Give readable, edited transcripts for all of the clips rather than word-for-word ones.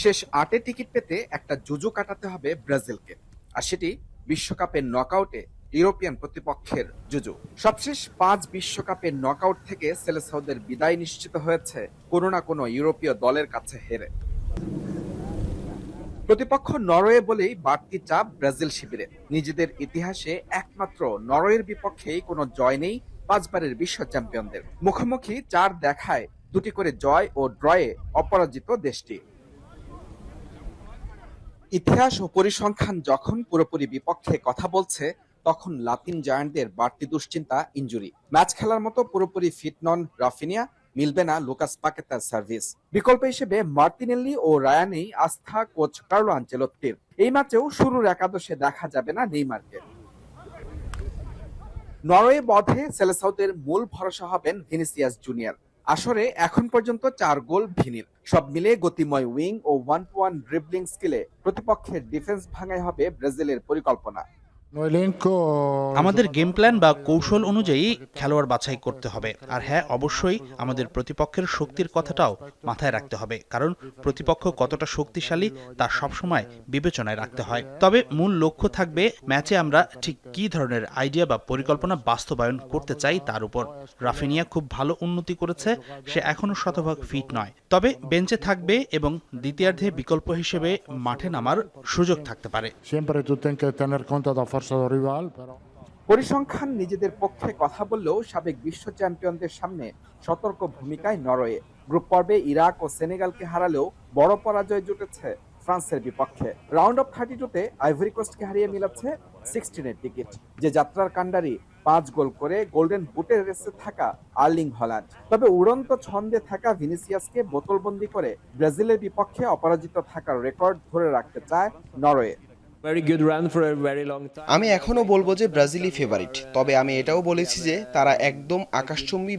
শেষ ৮-এ টিকিট পেতে একটা জুজু কাটাতে হবে ব্রাজিলকে, আর সেটি বিশ্বকাপের নকআউটে ইউরোপিয়ান প্রতিপক্ষের জুজু। সবশেষ ৫ বিশ্বকাপের নকআউট থেকে সেলেসাওদের বিদায় নিশ্চিত হয়েছে কোনো না কোনো ইউরোপীয় দলের কাছে হেরে। প্রতিপক্ষ নরওয়ে বলেই বাড়তি চাপ ব্রাজিল শিবিরে। নিজেদের ইতিহাসে একমাত্র নরওয়ের বিপক্ষেই কোনো জয় নেই ৫ বারের বিশ্ব চ্যাম্পিয়নদের। মুখোমুখি ৪ দেখায় ২টি করে জয় ও ড্রয়ে অপরাজিত দেশটি। ইতিহাস ও পরিসংখ্যান যখন পুরোপুরি বিপক্ষে কথা বলছে, তখন লাতিন জায়ান্টদের বাড়তি দুশ্চিন্তা ইনজুরি। ম্যাচ খেলার মতো পুরোপুরি ফিট নন রাফিনিয়া, মিলবে না লুকাস পাকেতার সার্ভিস। বিকল্প হিসেবে মার্তিনেল্লি ও রায়ানেই আস্থা কোচ কার্লো আনচেলত্তির। এই ম্যাচেও শুরুর একাদশে দেখা যাবে না নেইমারকে। নরওয়ে বধে সেলেসাওদের মূল ভরসা হবেন ভিনিসিয়াস জুনিয়র। আসরে এখন পর্যন্ত ৪ গোল ভিনির। সব মিলে গতিময় উইং ও ওয়ান টু ওয়ান ড্রিবলিং স্কিলে প্রতিপক্ষের ডিফেন্স ভাঙাই হবে ব্রাজিলের পরিকল্পনা। আমাদের গেম প্ল্যান বা কৌশল অনুযায়ী খেলোয়াড় বাছাই করতে হবে। আর হ্যাঁ, অবশ্যই আমাদের প্রতিপক্ষের শক্তির কথাটাও মাথায় রাখতে হবে, কারণ প্রতিপক্ষ কতটা শক্তিশালী তা সবসময় বিবেচনায় রাখতে হয়। তবে মূল লক্ষ্য থাকবে ম্যাচে আমরা ঠিক কী ধরনের আইডিয়া বা পরিকল্পনা বাস্তবায়ন করতে চাই তার উপর। রাফিনিয়া খুব ভালো উন্নতি করেছে, সে এখনো শতভাগ ফিট নয়, তবে বেঞ্চে থাকবে এবং দ্বিতীয়ার্ধে বিকল্প হিসেবে মাঠে নামার সুযোগ থাকতে পারে। পরিসংখ্যান নিজেদের পক্ষে কথা বললেও সাবেক বিশ্ব চ্যাম্পিয়নদের সামনে সতর্ক ভূমিকায় নরওয়ে। গ্রুপ পর্বে ইরাক ও সেনেগালকে হারালেও বড় পরাজয় জুটেছে ফ্রান্সের বিপক্ষে। রাউন্ড অফ 32-তে আইভরি কোস্টকে হারিয়ে মিলাচ্ছে 16-এর টিকিট। যে যাত্রার কাণ্ডারি ৫ গোল করে গোল্ডেন বুটের রেসে থাকা আর্লিং হল্যান্ড। তবে উড়ন্ত ছন্দে থাকা ভিনিসিয়াসকে বোতলবন্দি করে ব্রাজিলের বিপক্ষে অপরাজিত থাকার রেকর্ড ধরে রাখতে চায় নরওয়ে। আমি এখনো বলবো যে ব্রাজিলই ফেভারিট, তবে আমি এটাও বলেছি যে তারা একদম আকাশচুম্বী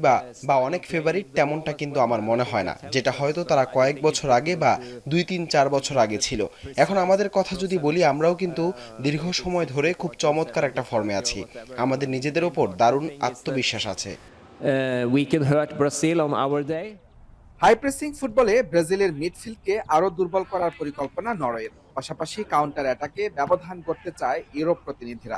বা অনেক ফেভারিট তেমনটা কিন্তু আমার মনে হয় না, যেটা হয়তো তারা কয়েক বছর আগে বা ২-৩-৪ বছর আগে ছিল। এখন আমাদের কথা যদি বলি, আমরাও কিন্তু দীর্ঘ সময় ধরে খুব চমৎকার একটা ফর্মে আছি। আমাদের নিজেদের ওপর দারুণ আত্মবিশ্বাস আছে। হাই প্রেসিং ফুটবলে ব্রাজিলের মিডফিল্ডকে আরো দুর্বল করার পরিকল্পনা নরওয়ের। পাশাপাশি কাউন্টার অ্যাটাকে ব্যবধান করতে চায় ইউরোপ প্রতিনিধিরা।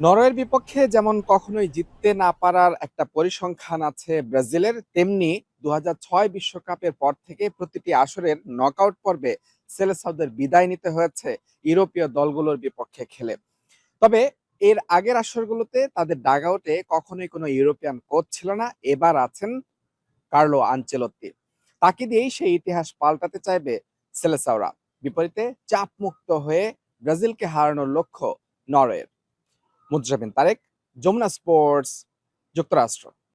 নরওয়ের বিপক্ষে যেমন কখনোই জিততে না পারার একটা পরিসংখ্যান আছে ব্রাজিলের, তেমনি ২০০৬ বিশ্বকাপের পর থেকে প্রতিটি আসরের নকআউট পর্বে সেলেসাওদের বিদায় নিতে হয়েছে ইউরোপীয় দলগুলোর বিপক্ষে খেলে। তবে এর আগের আসরগুলোতে তাদের ডাগআউটে কখনোই কোনো ইউরোপিয়ান কোচ ছিল না। এবার আছেন কার্লো আনচেলত্তি। তাকে দিয়েই সেই ইতিহাস পাল্টাতে চাইবে সেলেসাওরা। বিপরীতে চাপমুক্ত হয়ে ব্রাজিলকে হারানোর লক্ষ্য নরওয়ের। মুজরাবিন তারেক, যমুনা স্পোর্টস, যুক্তরাষ্ট্র।